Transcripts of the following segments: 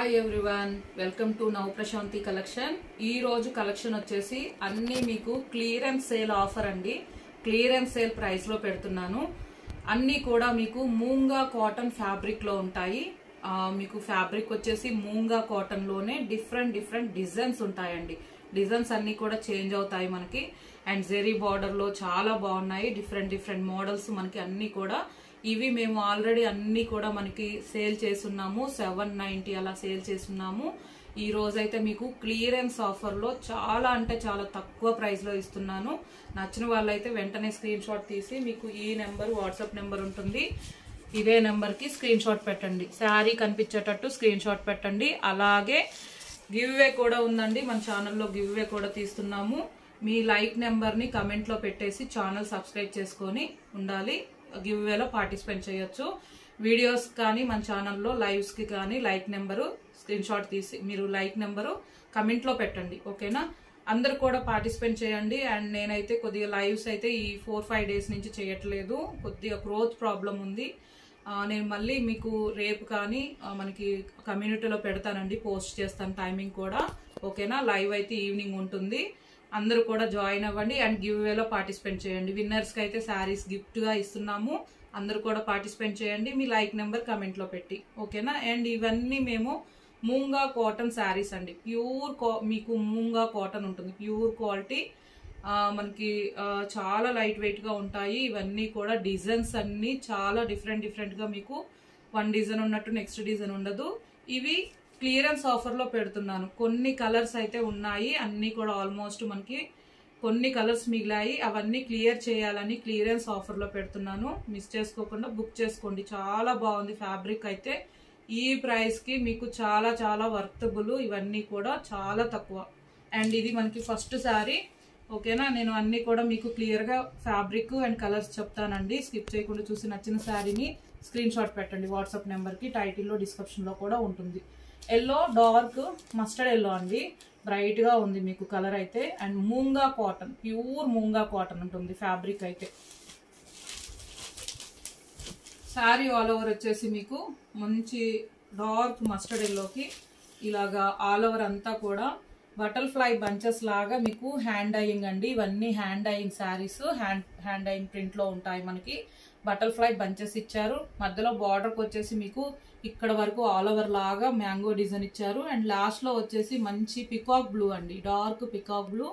Hi everyone, welcome to Nav Prashanti collection. ఈ రోజు collection వచ్చేసి అన్ని మీకు క్లియరెన్స్ సేల్ ఆఫర్ అండి. క్లియరెన్స్ సేల్ ప్రైస్ లో పెడుతున్నాను. అన్ని కూడా మీకు మూంగా కాటన్ ఫ్యాబ్రిక్ లో ఉంటాయి. మీకు ఫ్యాబ్రిక్ వచ్చేసి మూంగా కాటన్ లోనే డిఫరెంట్ డిజైన్స్ ఉంటాయండి. డిజైన్స్ అన్ని కూడా చేంజ్ అవుతాయి మనకి. అండ్ జెరీ బార్డర్ లో చాలా బాగున్నాయి. డిఫరెంట్ మోడల్స్ మనకి అన్ని కూడా. ఇవి మేము ఆల్రెడీ అన్ని కూడా మనకి సేల్ చేస్తున్నాము. 790 అలా సేల్ చేస్తున్నాము. ఈ రోజైతే మీకు క్లియరెన్స్ ఆఫర్ లో చాలా అంటే చాలా తక్కువ ప్రైస్ లో ఇస్తున్నాను. నచ్చిన వాళ్ళైతే వెంటనే స్క్రీన్ షాట్ తీసి మీకు ఈ నెంబర్ వాట్సాప్ నెంబర్ ఉంటుంది, ఇదే నెంబర్ కి స్క్రీన్ షాట్ పెట్టండి. శారీ కనిపించేటట్టు స్క్రీన్ షాట్ పెట్టండి. అలాగే గివ్ అవే కూడా ఉందండి. మన ఛానల్లో గివ్ అవే కూడా తీస్తున్నాము. మీ లైక్ నెంబర్ ని కమెంట్ లో పెట్టేసి ఛానల్ సబ్స్క్రైబ్ చేసుకొని ఉండాలి. గివ్ అవేలో పార్టిసిపేట్ చేయొచ్చు. వీడియోస్ కానీ మన ఛానల్లో లైవ్స్ కి కానీ లైక్ నెంబరు స్క్రీన్ షాట్ తీసి మీరు లైక్ నెంబరు కమెంట్ లో పెట్టండి. ఓకేనా? అందరు కూడా పార్టిసిపేట్ చేయండి. అండ్ నేనైతే కొద్దిగా లైవ్స్ అయితే ఈ 4-5 డేస్ నుంచి చేయట్లేదు. కొద్దిగా గ్రోత్ ప్రాబ్లం ఉంది. నేను మళ్ళీ మీకు రేపు కానీ మనకి కమ్యూనిటీలో పెడతానండి, పోస్ట్ చేస్తాను టైమింగ్ కూడా. ఓకేనా? లైవ్ అయితే ఈవినింగ్ ఉంటుంది. అందరూ కూడా జాయిన్ అవ్వండి అండ్ గివ్ అవేలో పార్టిసిపేట్ చేయండి. విన్నర్స్ కి అయితే శారీస్ గిఫ్ట్ గా ఇస్తున్నాము. అందరూ కూడా పార్టిసిపేట్ చేయండి మీ లైక్ నెంబర్ కమెంట్ లో పెట్టి. ఓకేనా? అండ్ ఇవన్నీ మేము మూంగా కాటన్ శారీస్ అండి. ప్యూర్ మీకు మూంగా కాటన్ ఉంటుంది. Pure quality. మనకి చాలా లైట్ వెయిట్ గా ఉంటాయి. ఇవన్నీ కూడా డిజైన్స్ అన్ని చాలా డిఫరెంట్ గా మీకు వన్ డిజైన్ ఉన్నట్టు నెక్స్ట్ డిజైన్ ఉండదు. ఇవి క్లియరెన్స్ ఆఫర్ లో పెడుతున్నాను. కొన్ని కలర్స్ అయితే ఉన్నాయి. అన్ని కూడా ఆల్మోస్ట్ మనకి కొన్ని కలర్స్ మిగిలాయి. అవన్నీ క్లియర్ చేయాలని క్లియరెన్స్ ఆఫర్ లో పెడుతున్నాను. మిస్ చేసుకోకుండా బుక్ చేసుకోండి. చాలా బాగుంది ఫ్యాబ్రిక్ అయితే. ఈ ప్రైస్ కి మీకు చాలా వర్తబుల్. ఇవన్నీ కూడా చాలా తక్కువ. అండ్ ఇది మనకి ఫస్ట్ శారీ. ఓకేనా? నేను అన్ని కూడా మీకు క్లియర్ గా ఫ్యాబ్రిక్ అండ్ కలర్స్ చెప్తానండి. స్కిప్ చేయకుండా చూసి నచ్చిన శారీని స్క్రీన్ షాట్ పెట్టండి వాట్సాప్ నెంబర్ కి. టైటిల్లో డిస్క్రిప్షన్ లో కూడా ఉంటుంది. ఎల్లో, డార్క్ మస్టర్డ్ ఎల్లో అండి. బ్రైట్ గా ఉంది మీకు కలర్ అయితే. And మూంగా cotton, pure moonga cotton ఉంటుంది ఫ్యాబ్రిక్ అయితే. శారీ ఆల్ ఓవర్ వచ్చేసి మీకు మంచి డార్క్ మస్టర్డ్ ఎల్లోకి ఇలాగా ఆల్ ఓవర్ అంతా కూడా బటర్ఫ్లై బంచెస్ లాగా మీకు హ్యాండ్ డైయింగ్ అండి. ఇవన్నీ hand dyeing saris. Hand dyeing print లో ఉంటాయి మనకి. బటర్ఫ్లై బంచెస్ ఇచ్చారు. మధ్యలో బార్డర్కి వచ్చేసి మీకు ఇక్కడ వరకు ఆల్ ఓవర్ లాగా మ్యాంగో డిజైన్ ఇచ్చారు. అండ్ లాస్ట్ లో వచ్చేసి మంచి పికాక్ బ్లూ అండి, dark peacock blue.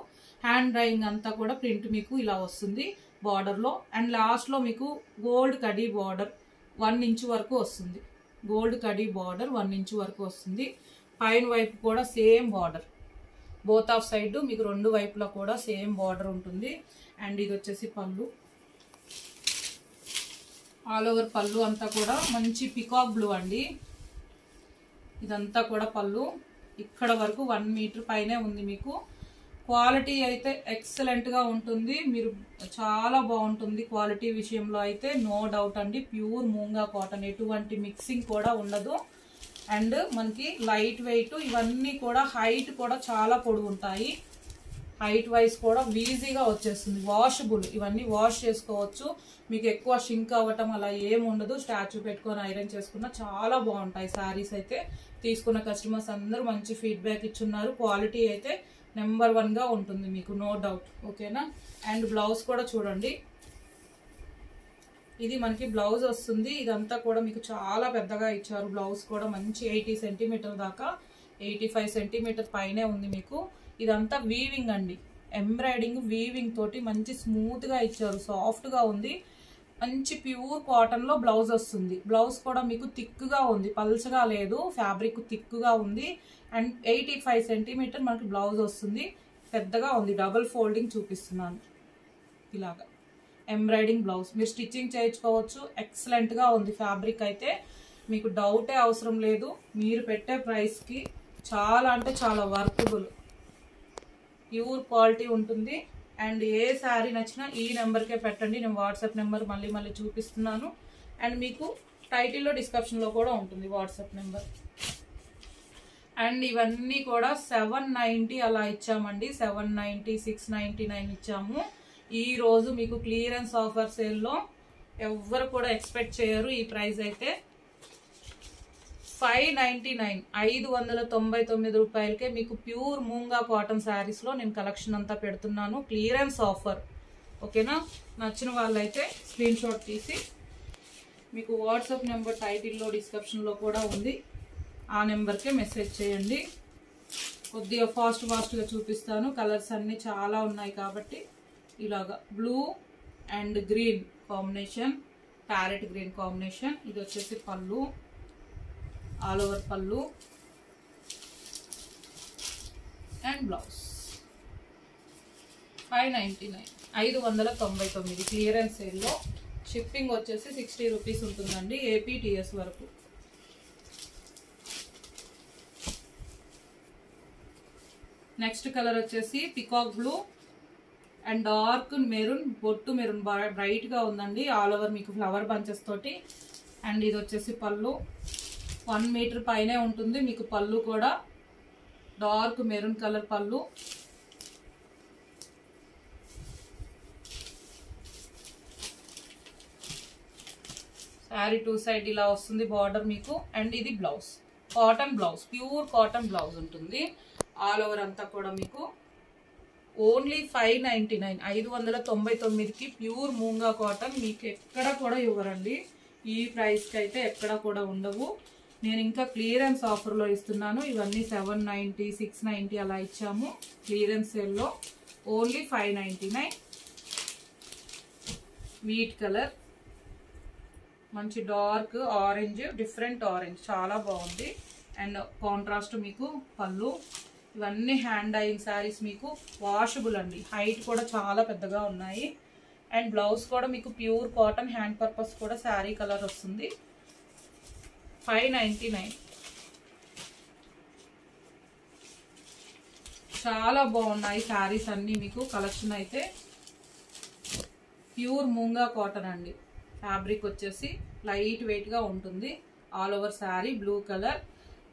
Hand drying అంతా కూడా ప్రింట్ మీకు ఇలా వస్తుంది బార్డర్ లో. అండ్ లాస్ట్ లో మీకు గోల్డ్ కడీ బార్డర్ 1 ఇంచ్ వరకు వస్తుంది. గోల్డ్ కడీ బార్డర్ 1 ఇంచ్ వరకు వస్తుంది. పైన వైపు కూడా same border. Both of side మీకు రెండు వైపులా కూడా సేమ్ బార్డర్ ఉంటుంది. అండ్ ఇది వచ్చేసి పళ్ళు. ఆల్ ఓవర్ పళ్ళు అంతా కూడా మంచి పికాక్ బ్లూ అండి. ఇదంతా కూడా పళ్ళు. ఇక్కడ వరకు 1 మీటర్ పైనే ఉంది మీకు. క్వాలిటీ అయితే ఎక్సలెంట్ గా ఉంటుంది. మీరు చాలా బాగుంటుంది క్వాలిటీ విషయంలో అయితే, నో డౌట్ అండి. ప్యూర్ మూంగా కాటన్, ఎటువంటి మిక్సింగ్ కూడా ఉండదు. అండ్ మనకి లైట్ వెయిట్. ఇవన్నీ కూడా హైట్ కూడా చాలా పొడుగు ఉంటాయి. హైట్ వైజ్ కూడా ఈజీగా వచ్చేస్తుంది. వాషబుల్. ఇవన్నీ వాష్ చేసుకోవచ్చు. మీకు ఎక్కువ షింక్ అవ్వటం అలా ఏమి ఉండదు. స్టాచ్యూ పెట్టుకొని ఐరన్ చేసుకున్నా చాలా బాగుంటాయి శారీస్ అయితే. తీసుకున్న కస్టమర్స్ అందరూ మంచి ఫీడ్బ్యాక్ ఇచ్చున్నారు. క్వాలిటీ అయితే నెంబర్ 1 గా ఉంటుంది మీకు, నో డౌట్. ఓకేనా? అండ్ బ్లౌజ్ కూడా చూడండి. ఇది మనకి బ్లౌజ్ వస్తుంది. ఇదంతా కూడా మీకు చాలా పెద్దగా ఇచ్చారు. బ్లౌజ్ కూడా మంచి 80 సెంటీమీటర్ దాకా, 85 సెంటీమీటర్ పైనే ఉంది మీకు. ఇదంతా వీవింగ్ అండి. ఎంబ్రాయిడింగ్ వీవింగ్ తోటి మంచి స్మూత్ గా ఇచ్చారు. సాఫ్ట్ గా ఉంది. మంచి ప్యూర్ కాటన్ లో బ్లౌజ్ వస్తుంది. బ్లౌజ్ కూడా మీకు థిక్ గా ఉంది, పల్చగా లేదు. ఫ్యాబ్రిక్ థిక్ గా ఉంది. అండ్ 85 సెంటీమీటర్ మనకి బ్లౌజ్ వస్తుంది. పెద్దగా ఉంది. డబుల్ ఫోల్డింగ్ చూపిస్తున్నాను. ఇలాగా ఎంబ్రాయిడింగ్ బ్లౌజ్. మీరు స్టిచ్చింగ్ చేయించుకోవచ్చు. ఎక్సలెంట్ గా ఉంది ఫ్యాబ్రిక్ అయితే. మీకు డౌటే అవసరం లేదు. మీరు పెట్టే ప్రైస్ కి చాలా అంటే చాలా వర్తబుల్. ప్యూర్ క్వాలిటీ ఉంటుంది. అండ్ ఏ శారీ నచ్చినా ఈ నెంబర్కే పెట్టండి. నేను వాట్సాప్ నెంబర్ మళ్ళీ చూపిస్తున్నాను. అండ్ మీకు టైటిల్లో డిస్క్రిప్షన్లో కూడా ఉంటుంది వాట్సాప్ నెంబర్. అండ్ ఇవన్నీ కూడా 790 అలా ఇచ్చామండి. 790, 699 ఇచ్చాము. ఈ రోజు మీకు క్లియరెన్స్ ఆఫర్ సేల్లో ఎవ్వరు కూడా ఎక్స్పెక్ట్ చేయరు ఈ ప్రైస్ అయితే. 599 599 రూపాయలకే మీకు ప్యూర్ మూంగా కాటన్ శారీస్ లో నేను కలెక్షన్ అంతా పెడుతున్నాను. Clearance offer. ఓకేనా? నచ్చిన వాళ్ళైతే స్క్రీన్ షాట్ తీసి మీకు వాట్సాప్ నెంబర్ టైటిల్లో డిస్క్రిప్షన్లో కూడా ఉంది, ఆ నెంబర్కే మెసేజ్ చేయండి. కొద్దిగా ఫాస్ట్గా చూపిస్తాను. కలర్స్ అన్నీ చాలా ఉన్నాయి కాబట్టి ఇలాగా blue and green combination, parrot green combination. ఇది వచ్చేసి పళ్ళు, ఆల్ ఓవర్ పళ్ళు అండ్ బ్లౌజ్. 599 599 క్లియరెన్స్ సేల్లో. షిప్పింగ్ వచ్చేసి 60 రూపీస్ ఉంటుందండి, ఏపీటీఎస్ వరకు. నెక్స్ట్ కలర్ వచ్చేసి peacock blue and dark maroon, బొట్టు మెరూన్ బ్రైట్ గా ఉందండి. ఆల్ ఓవర్ మీకు ఫ్లవర్ బంచెస్ తోటి. అండ్ ఇది వచ్చేసి పళ్ళు, 1 మీటర్ పైనే ఉంటుంది మీకు. పళ్ళు కూడా డార్క్ మెరూన్ కలర్ పళ్ళు. శారీ 2 సైడ్ ఇలా వస్తుంది బార్డర్ మీకు. అండ్ ఇది blouse, cotton blouse, pure cotton blouse ఉంటుంది. ఆల్ ఓవర్ అంతా కూడా మీకు ఓన్లీ 599 599కి ప్యూర్ మూంగా కాటన్. మీకు ఎక్కడ కూడా ఇవ్వరండి, ఈ ప్రైస్కి అయితే ఎక్కడ కూడా ఉండవు. నేను ఇంకా క్లియరెన్స్ ఆఫర్లో ఇస్తున్నాను. ఇవన్నీ 790 690 అలా ఇచ్చాము క్లియరెన్స్ సేల్లో. ఓన్లీ 599. వీట్ కలర్, మంచి డార్క్ ఆరెంజ్, డిఫరెంట్ ఆరెంజ్, చాలా బాగుంది. అండ్ కాంట్రాస్ట్ మీకు పళ్ళు. ఇవన్నీ హ్యాండ్ డైయింగ్ శారీస్, మీకు వాషబుల్ అండి. హైట్ కూడా చాలా పెద్దగా ఉన్నాయి. అండ్ బ్లౌజ్ కూడా మీకు ప్యూర్ కాటన్, హ్యాండ్ పర్పస్ కూడా శారీ కలర్ వస్తుంది. 599. చాలా బాగున్నాయి శారీస్ అన్నీ మీకు. కలెక్షన్ అయితే ప్యూర్ మూంగా కాటన్ అండి. ఫ్యాబ్రిక్ వచ్చేసి లైట్ వెయిట్ గా ఉంటుంది. All over sari blue colour.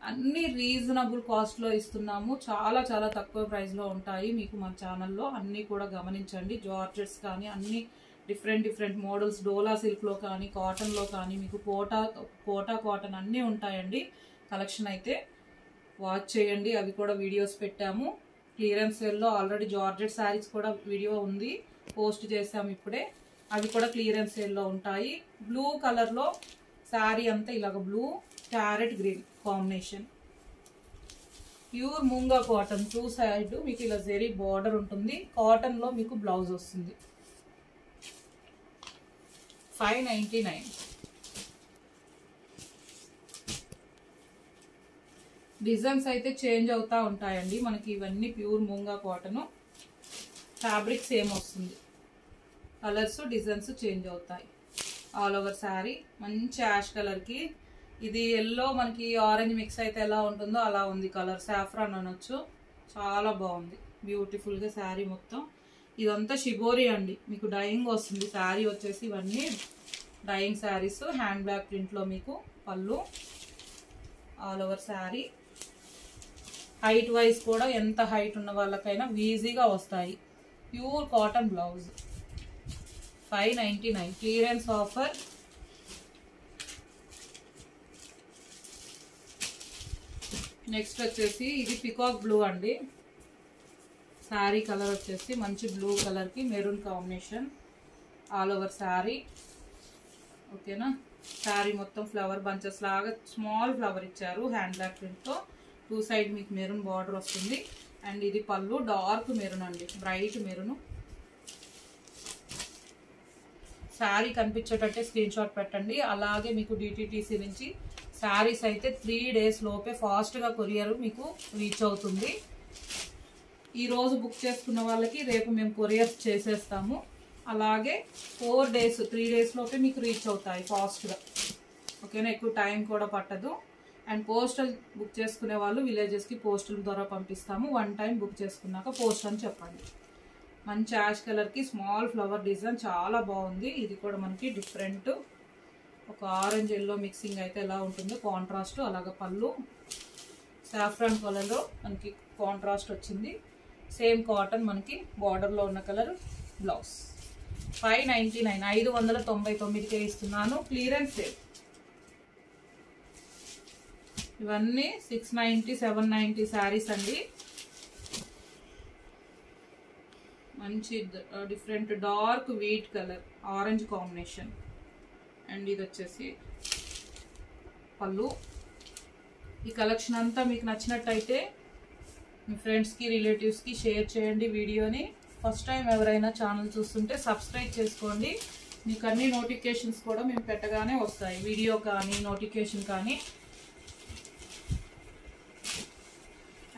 అన్ని రీజనబుల్ కాస్ట్ లో ఇస్తున్నాము. చాలా చాలా తక్కువ ప్రైస్ లో ఉంటాయి మీకు మన ఛానల్లో. అన్ని కూడా గమనించండి. జార్జెట్స్ కానీ అన్ని డిఫరెంట్ మోడల్స్, డోలా సిల్క్ లో కానీ, కాటన్ లో కానీ, మీకు కోటా కాటన్ అన్నీ ఉంటాయండి. కలెక్షన్ అయితే వాచ్ చేయండి. అవి కూడా వీడియోస్ పెట్టాము. క్లియరెన్స్ సేల్ లో ఆల్రెడీ జార్జెట్ శారీస్ కూడా వీడియో ఉంది, పోస్ట్ చేసాము ఇప్పుడే. అవి కూడా క్లియరెన్స్ సేల్ లో ఉంటాయి. బ్లూ కలర్ లో శారీ అంతా ఇలాగ blue parrot green combination. Pure moonga cotton, 2 side మీకు ఇలా జెరీ బార్డర్ ఉంటుంది. కాటన్ లో మీకు బ్లౌజ్ వస్తుంది. 599. డిజైన్స్ అయితే చేంజ్ అవుతా ఉంటాయండి మనకి. ఇవన్నీ pure moonga cotton. Fabric same వస్తుంది, కలర్స్ డిజైన్స్ చేంజ్ అవుతాయి. ఆల్ ఓవర్ శారీ మంచి యాష్ కలర్ కి, ఇది ఎల్లో మనకి ఆరెంజ్ మిక్స్ అయితే ఎలా ఉంటుందో అలా ఉంది కలర్. సాఫ్రాన్ అనొచ్చు. చాలా బాగుంది, బ్యూటిఫుల్ గా శారీ మొత్తం. ఇదంతా షిబోరి అండి, మీకు డైయింగ్ వస్తుంది శారీ వచ్చేసి. ఇవన్నీ dyeing saris. Hand bag print లో మీకు పళ్ళు. All over sari. Height wise కూడా ఎంత హైట్ ఉన్న వాళ్ళకైనా ఈజీగా వస్తాయి. Pure cotton blouse. 599 clearance offer. Next వచ్చేసి ఇది పికాక్ బ్లూ అండి. శారీ కలర్ వచ్చేసి మంచి బ్లూ కలర్ కి maroon combination. All over sari. ఓకేనా? శారీ మొత్తం ఫ్లవర్ బంచెస్ లాగా స్మాల్ ఫ్లవర్ ఇచ్చారు హ్యాండ్ బ్యాగ్ ప్రింట్ తో. 2 సైడ్ మీకు మెరూన్ బార్డర్ వస్తుంది. అండ్ ఇది పళ్ళు, డార్క్ మెరూన్ అండి, బ్రైట్ మెరూన్. శారీ కనిపించేటట్టే స్క్రీన్ షాట్ పెట్టండి. అలాగే మీకు డిటిటిసి నుంచి శారీస్ అయితే 3 డేస్ లోపే ఫాస్ట్ గా కొరియర్ మీకు రీచ్ అవుతుంది. ఈ రోజు బుక్ చేసుకున్న వాళ్ళకి రేపు మేము కొరియర్ చేసేస్తాము. అలాగే 4 డేస్ 3 డేస్ లోపే మీకు రీచ్ అవుతాయి ఫాస్ట్ గా. ఓకేనా? ఎక్కువ టైం కూడా పట్టదు. అండ్ పోస్టల్ బుక్ చేసుకునే వాళ్ళు విలేజెస్ కి పోస్టల్ ద్వారా పంపిస్తాము. 1 టైం బుక్ చేసుకున్నాక పోస్ట్ అని చెప్పండి. మంచి యాష్ కలర్ కి స్మాల్ ఫ్లవర్ డిజైన్ చాలా బాగుంది. ఇది కూడా మనకి డిఫరెంట్, ఒక ఆరెంజ్ ఎల్లో మిక్సింగ్ అయితే ఎలా ఉంటుందో కాంట్రాస్ట్. అలాగే పళ్ళు సాఫ్రాన్ కలర్ లో మనకి కాంట్రాస్ట్ వచ్చింది. సేమ్ కాటన్ మనకి బార్డర్ లో ఉన్న కలర్ బ్లౌజ్. 599 599కే ఇస్తున్నాను. Clearance sale. ఇవన్నీ 690 790 శారీస్ అండి. మంచి different dark wheat colour orange combination. And ఇది వచ్చేసి పళ్ళు. ఈ కలెక్షన్ అంతా మీకు నచ్చినట్టయితే మీ ఫ్రెండ్స్కి రిలేటివ్స్కి షేర్ చేయండి వీడియోని. ఫస్ట్ టైం ఎవరైనా ఛానల్ చూస్తుంటే సబ్స్క్రైబ్ చేసుకోండి. మీకు అన్ని నోటిఫికేషన్స్ కూడా మేము పెట్టగానే వస్తాయి, వీడియో కానీ నోటిఫికేషన్ కానీ.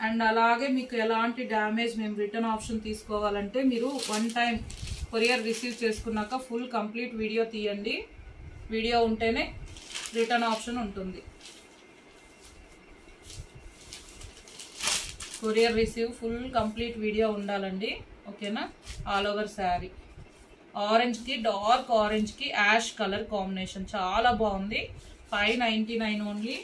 అండ్ అలాగే మీకు ఎలాంటి డ్యామేజ్ మేము రిటర్న్ ఆప్షన్ తీసుకోవాలంటే మీరు 1 టైం కొరియర్ రిసీవ్ చేసుకున్నాక ఫుల్ కంప్లీట్ వీడియో తీయండి. వీడియో ఉంటేనే రిటర్న్ ఆప్షన్ ఉంటుంది. Courier receive full complete video ఉండాలండి. ఓకేనా? ఆల్ ఓవర్ శారీ ఆరెంజ్కి డార్క్ ఆరెంజ్కి యాష్ కలర్ కాంబినేషన్ చాలా బాగుంది. 599 ఓన్లీ.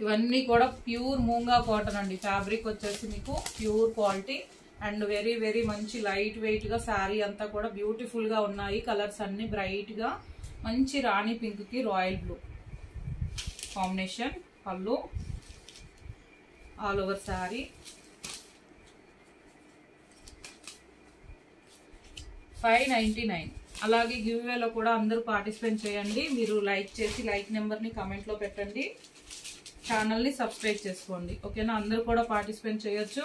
ఇవన్నీ కూడా ప్యూర్ మూంగా కాటన్ అండి. ఫ్యాబ్రిక్ వచ్చేసి మీకు pure quality and very very మంచి లైట్ వెయిట్ గా శారీ అంతా కూడా బ్యూటిఫుల్ గా ఉన్నాయి. కలర్స్ అన్ని బ్రైట్ గా మంచి రాణి పింక్ కి రాయల్ బ్లూ కాంబినేషన్. పళ్ళు ఆల్ ఓవర్ శారీ. 599. అలాగే గివ్ అవేలో కూడా అందరూ పార్టిసిపేట్ చేయండి. మీరు లైక్ చేసి లైక్ నెంబర్ని కమెంట్లో పెట్టండి. ఛానల్ని సబ్స్క్రైబ్ చేసుకోండి. ఓకేనా? అందరూ కూడా పార్టిసిపేట్ చేయొచ్చు.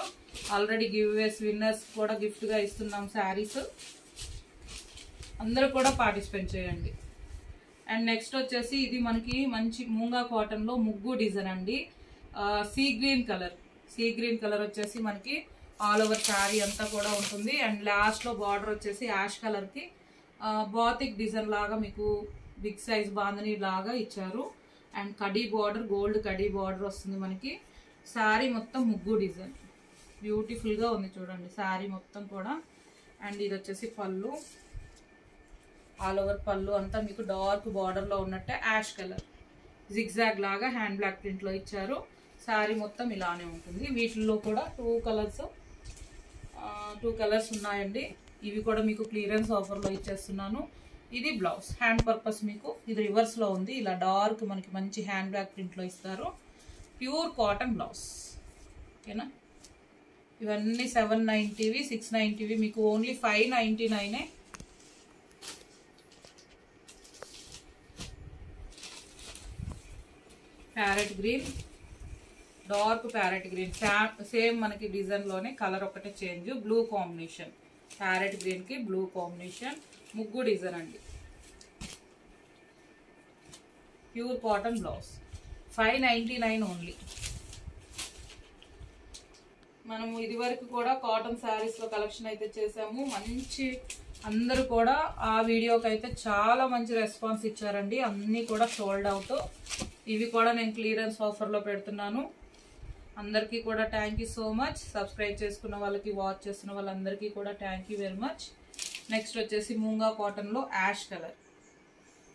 ఆల్రెడీ గివ్ అవేస్ విన్నర్స్ కూడా గిఫ్ట్గా ఇస్తున్నాం శారీస్. అందరూ కూడా పార్టిసిపేట్ చేయండి. అండ్ నెక్స్ట్ వచ్చేసి ఇది మనకి మంచి మూంగా కాటన్లో ముగ్గు డిజైన్ అండి. Sea green colour. Sea green colour వచ్చేసి మనకి ఆల్ ఓవర్ శారీ అంతా కూడా ఉంటుంది. అండ్ లాస్ట్లో బార్డర్ వచ్చేసి యాష్ కలర్కి బాతిక్ డిజైన్ లాగా మీకు బిగ్ సైజ్ బాందని లాగా ఇచ్చారు. And khadi border, gold khadi border వస్తుంది మనకి. శారీ మొత్తం ముగ్గు డిజైన్ బ్యూటిఫుల్గా ఉంది చూడండి శారీ మొత్తం కూడా. అండ్ ఇది వచ్చేసి పళ్ళు. ఆల్ ఓవర్ పళ్ళు అంతా మీకు డార్క్ బార్డర్లో ఉన్నట్టే యాష్ కలర్ జిగ్జాగ్ లాగా హ్యాండ్ బ్లాక్ ప్రింట్లో ఇచ్చారు. శారీ మొత్తం ఇలానే ఉంటుంది. వీటిల్లో కూడా టూ కలర్స్ ఉన్నాయండి. ఇవి కూడా మీకు క్లియరెన్స్ ఆఫర్లో ఇచ్చేస్తున్నాను. ఇది బ్లౌజ్ హ్యాండ్ పర్పస్ మీకు ఇది రివర్స్లో ఉంది. ఇలా డార్క్ మనకి మంచి హ్యాండ్ బ్లాక్ ప్రింట్లో ఇస్తారు. Pure cotton blouse. ఓకేనా? ఇవన్నీ 790వి 690వి మీకు only 599. Parrot green, dark parrot green same మనకి డిజైన్లోనే కలర్ ఒకటే చేంజ్. బ్లూ కాంబినేషన్ ప్యారెట్ గ్రీన్కి బ్లూ కాంబినేషన్ ముగ్గు డిజైన్ అండి. Pure cotton blouse 599 only. మనము ఇది వరకు కూడా కాటన్ శారీస్లో కలెక్షన్ అయితే చేసాము. మంచి అందరూ కూడా ఆ వీడియోకి అయితే చాలా మంచి రెస్పాన్స్ ఇచ్చారండి. అన్నీ కూడా సోల్డ్ అవుట్. ఇవి కూడా నేను క్లియరెన్స్ ఆఫర్లో పెడుతున్నాను. అందరికీ కూడా thank you so much. Subscribe చేసుకున్న వాళ్ళకి, వాచ్ చేస్తున్న వాళ్ళందరికీ కూడా thank you very much. Next వచ్చేసి మూంగా కాటన్లో యాష్ కలర్.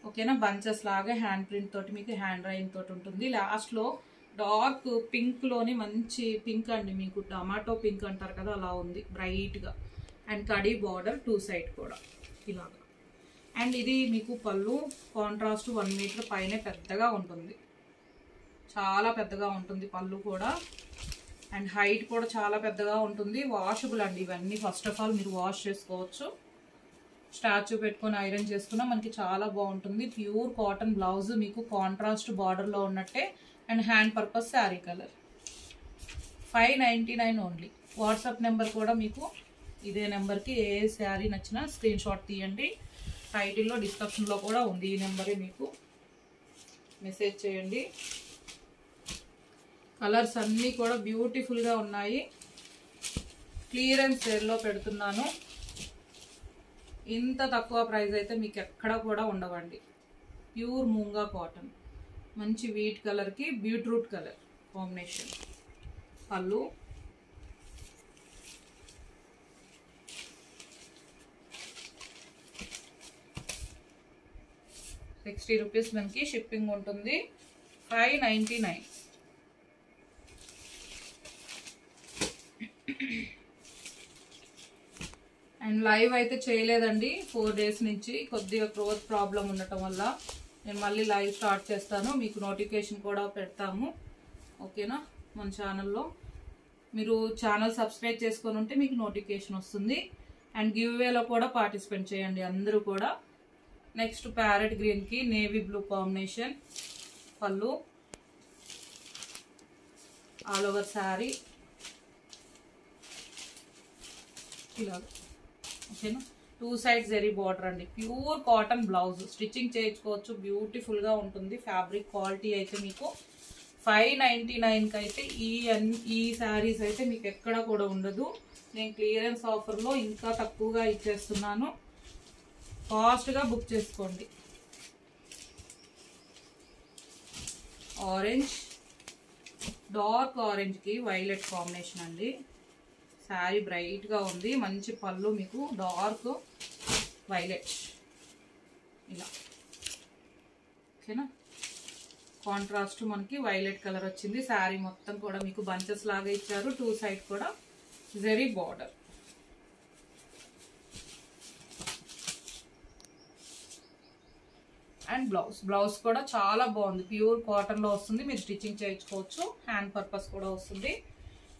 ఓకేనా? బంచెస్ లాగా హ్యాండ్ ప్రింట్ తోటి మీకు హ్యాండ్ రైన్ తోటి ఉంటుంది. లాస్ట్లో డార్క్ పింక్లోని మంచి పింక్ అండి, మీకు టమాటో పింక్ అంటారు కదా అలా ఉంది బ్రైట్గా. అండ్ కడీ బార్డర్ 2 సైడ్ కూడా ఇలాగా. అండ్ ఇది మీకు పళ్ళు కాంట్రాస్ట్ 1 మీటర్ పైనే పెద్దగా ఉంటుంది. చాలా పెద్దగా ఉంటుంది పళ్ళు కూడా. అండ్ హైట్ కూడా చాలా పెద్దగా ఉంటుంది. వాషబుల్ అండి ఇవన్నీ. ఫస్ట్ ఆఫ్ ఆల్ మీరు వాష్ చేసుకోవచ్చు. స్టాచ్యూ పెట్టుకొని ఐరన్ చేసుకున్నా మనకి చాలా బాగుంటుంది. ప్యూర్ కాటన్ బ్లౌజ్ మీకు కాంట్రాస్ట్ బార్డర్లో ఉన్నట్టే. And hand purpose sari colour 599 only. WhatsApp number కూడా మీకు ఇదే నెంబర్కి ఏ శారీ నచ్చినా స్క్రీన్ షాట్ తీయండి. టైటిల్లో డిస్క్రిప్షన్లో కూడా ఉంది. ఈ నెంబరే మీకు మెసేజ్ చేయండి. కలర్స్ అన్నీ కూడా బ్యూటిఫుల్గా ఉన్నాయి. క్లియరెన్స్ సేల్లో పెడుతున్నాను. ఇంత తక్కువ ప్రైస్ అయితే మీకు ఎక్కడ కూడా ఉండవండి. ప్యూర్ మూంగా కాటన్ మంచి వీట్ కలర్కి బీట్రూట్ కలర్ కాంబినేషన్. పళ్ళు ₹60 మనకి షిప్పింగ్ ఉంటుంది. 599. అండ్ లైవ్ అయితే చేయలేదండి 4 డేస్ నుంచి. కొద్దిగా గ్రోత్ ప్రాబ్లం ఉండటం వల్ల నేను మళ్ళీ లైవ్ స్టార్ట్ చేస్తాను, మీకు నోటిఫికేషన్ కూడా పెడతాము. ఓకేనా? మన ఛానల్లో మీరు ఛానల్ సబ్స్క్రైబ్ చేసుకొని ఉంటే మీకు నోటిఫికేషన్ వస్తుంది. అండ్ గివ్ వేలో కూడా పార్టిసిపేట్ చేయండి అందరూ కూడా. నెక్స్ట్ ప్యారెట్ గ్రీన్కి నేవీ బ్లూ కాంబినేషన్ పళ్ళు, ఆల్ ఓవర్ శారీ ఇలా. ఓకేనా? 2 సైడ్స్ జరీ బార్డర్ అండి. ప్యూర్ కాటన్ బ్లౌజ్, స్టిచ్చింగ్ చేయించుకోవచ్చు, బ్యూటిఫుల్గా ఉంటుంది. ఫ్యాబ్రిక్ క్వాలిటీ అయితే మీకు 599కి అయితే ఈ శారీస్ అయితే మీకు ఎక్కడ కూడా ఉండదు. నేను క్లియరెన్స్ ఆఫర్లో ఇంకా తక్కువగా ఇచ్చేస్తున్నాను, ఫాస్ట్గా బుక్ చేసుకోండి. ఆరెంజ్, డార్క్ ఆరెంజ్కి వైలెట్ కాంబినేషన్ అండి. శారీ బ్రైట్గా ఉంది, మంచి పళ్ళు, మీకు డార్క్ వైలెట్ ఇలా. ఓకేనా? కాంట్రాస్ట్ మనకి వైలెట్ కలర్ వచ్చింది. శారీ మొత్తం కూడా మీకు బంచెస్ లాగా ఇచ్చారు, 2 సైడ్ కూడా జరీ బార్డర్. అండ్ బ్లౌజ్ కూడా చాలా బాగుంది, ప్యూర్ కాటన్లో వస్తుంది. మీరు స్టిచ్చింగ్ చేయించుకోవచ్చు, హ్యాండ్ పర్పస్ కూడా వస్తుంది.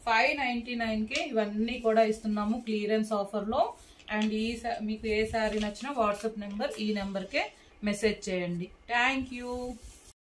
599కే ఇవన్నీ కూడా ఇస్తున్నాము క్లియరెన్స్ ఆఫర్లో. అండ్ మీకు ఏ శారీ నచ్చినా వాట్సాప్ నెంబర్, ఈ నెంబర్కే మెసేజ్ చేయండి. Thank you.